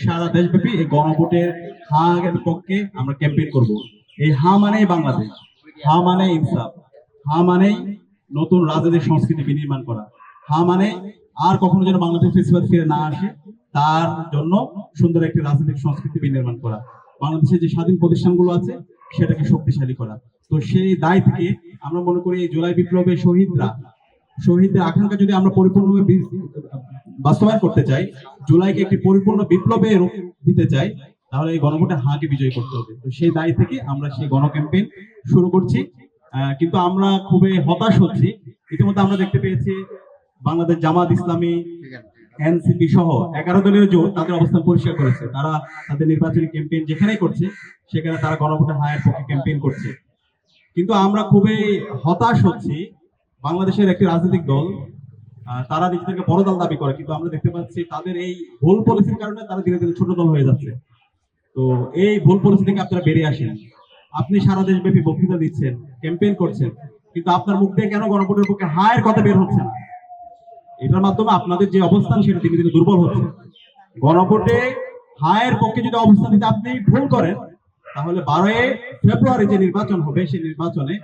সারা দেশব্যাপী এই গণভোটের হা এর পক্ষে আমরা ক্যাম্পেইন করব। এই হা মানেই বাংলাদেশ, হা মানে ইনসাফ, হা মানেই নতুন রাজনৈতিক সংস্কৃতি বিনির্মাণ করা, হা মানে আর কখনো যেন বাংলাদেশ ফেসিবাদ ফিরে না আসে, তার জন্য সুন্দর একটি রাজনৈতিক সংস্কৃতি বিনির্মাণ করা, বাংলাদেশের যে স্বাধীন প্রতিষ্ঠানগুলো আছে সেটাকে শক্তিশালী করা। তো সেই দায় থেকে আমরা মনে করি এই জুলাই বিপ্লবের শহীদদের আকাঙ্ক্ষা যদি আমরা পরিপূর্ণভাবে বাস্তবায়ন করতে চাই, জুলাইকে একটি পরিপূর্ণ বিপ্লবে রূপ দিতে চাই, তাহলে এই গণভোটে হাকে বিজয় করতে হবে। তো সেই দায় থেকে আমরা সেই গণ ক্যাম্পেইন শুরু করছি। কিন্তু আমরা খুবই হতাশ হচ্ছি। ইতিমধ্যে আমরা দেখতে পেয়েছি বাংলাদেশ জামাত ইসলামী, এনসিপি সহ 11 দলীয় জোট তাদের অবস্থান পরিষ্কার করেছে। তারা তাদের নির্বাচনী ক্যাম্পেইন যেখানেই করছে সেখানে তারা গণভোটে হায়ের পক্ষে ক্যাম্পেইন করছে। কিন্তু আমরা খুবই হতাশ হচ্ছি, বাংলাদেশের একটি রাজনৈতিক দল তারা নিজেদেরকে বড় দল দাবি করে, কিন্তু আমরা দেখতে পাচ্ছি তাদের এই ভুল পলিসির কারণে তারা ধীরে ধীরে ছোট দল হয়ে যাচ্ছে। তো এই ভুল পলিসি থেকে আপনারা বেরিয়ে আসেন। আপনি সারা দেশব্যাপী বক্তৃতা দিচ্ছেন, ক্যাম্পেইন করছেন, কিন্তু আপনার মুখ থেকে কেন গণভোটের পক্ষে হায়ের কথা বের হচ্ছে না? এটার মাধ্যমে আপনাদের যে অবস্থান সেটা ধীরে ধীরে দুর্বল হচ্ছে। গণভোটে হায়ের পক্ষে যদি অবস্থান নিতে আপনি ভুল করেন, তাহলে 12 ফেব্রুয়ারি যে নির্বাচন হবে সেই নির্বাচনে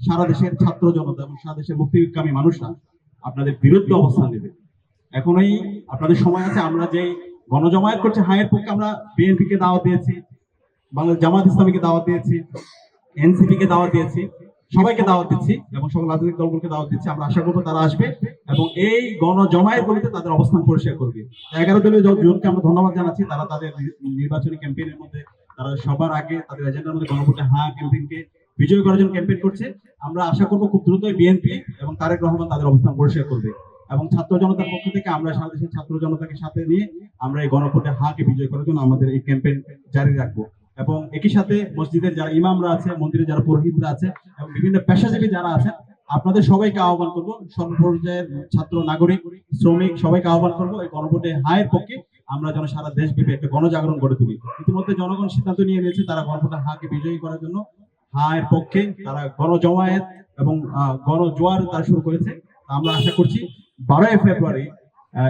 সারা দেশের ছাত্র জনতা এবং সারা দেশের মুক্তিকামী মানুষরা আপনাদের বিরুদ্ধে অবস্থান নেবে। এখনই আপনাদের সময় আছে। আমরা যে গণজমায়েত করছি হায়ের পক্ষে, আমরা বিএনপি কে দাওয়াত দিয়েছি, বাংলাদেশ জামাত ইসলামীকে দাওয়াত দিয়েছি, এনসিপি কে দাওয়াত দিয়েছি, সবাইকে দাওয়াত দিচ্ছি এবং সকল রাজনৈতিক দলগুলোকে দাওয়াত দিচ্ছি। আমরা আশা করবো তারা আসবে এবং এই গণজমায়েত গুলিতে তাদের অবস্থান পরিষ্কার করবে। 11 দলীয় জোটকে আমরা ধন্যবাদ জানাচ্ছি। তারা তাদের নির্বাচনী ক্যাম্পেইনের মধ্যে তারা সবার আগে তাদের এজেন্ডার মধ্যে গণভোটে হ্যাঁ ক্যাম্পেইনকে বিজয় করার জন্য ক্যাম্পেইন করছে। আমরা আশা করবো খুব দ্রুতই বিএনপি এবং তারেক রহমান তাদের অবস্থান পরিষ্কার করবে এবং ছাত্র জনতার পক্ষ থেকে আমরা সারা দেশের ছাত্র জনতাকে সাথে নিয়ে আমরা এই গণভোটে হাকে বিজয় করার জন্য আমাদের এই ক্যাম্পেইন জারি রাখবো। এবং একই সাথে মসজিদের যারা ইমামরা আছে, মন্দিরে যারা পুরোহিতরা আছে এবং বিভিন্ন পেশাজীবী যারা আছে, আপনাদের সবাইকে আহ্বান করবো, সর্বপর্যায়ের ছাত্র, নাগরিক, শ্রমিক সবাইকে আহ্বান করবো এই গণভোটে হায়ের পক্ষে আমরা যেন সারা দেশব্যাপী একটা গণজাগরণ গড়ে তুলি। ইতিমধ্যে জনগণ সিদ্ধান্ত নিয়ে নিয়েছে তারা গণভোটে হাকে বিজয়ী করার জন্য হায়ের পক্ষে তারা গণজমায়েত এবং গণজোয়ার তারা শুরু করেছে। আমরা আশা করছি 12 ফেব্রুয়ারি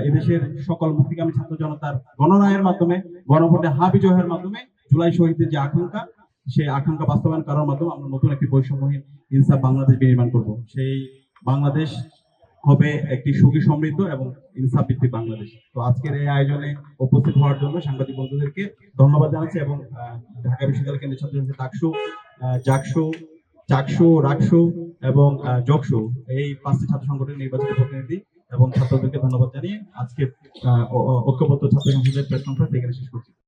এদেশের সকল মুক্তিকামী ছাত্র জনতার গণরায়ের মাধ্যমে, গণভোটে হা বিজয়ের মাধ্যমে জুলাই শহীদদের যে আকাঙ্ক্ষা, সেই আকাঙ্ক্ষা বাস্তবায়ন করার মাধ্যমে আমরা নতুন একটি বৈষম্যহীন ইনসাফ বাংলাদেশ বিনির্মাণ করব। সেই বাংলাদেশ হবে একটি সুখী, সমৃদ্ধ এবং ইনসাফ ভিত্তিক বাংলাদেশ। তো আজকের এই আয়োজনে উপস্থিত হওয়ার জন্য সাংবাদিক বন্ধুদেরকে ধন্যবাদ জানাচ্ছি এবং ঢাকা বিশ্ববিদ্যালয় কেন্দ্রীয় ছাত্র সংসদ টাকসু, জাকসু, চাকসু, রাকসু এবং জকসু এই 5টি ছাত্র সংগঠনের নির্বাচিত প্রতিনিধি এবং ছাত্রদেরকে ধন্যবাদ জানিয়ে আজকে ঐক্যবদ্ধ ছাত্র সংসদের প্রেস কনফারেন্স এখানে শেষ করছি।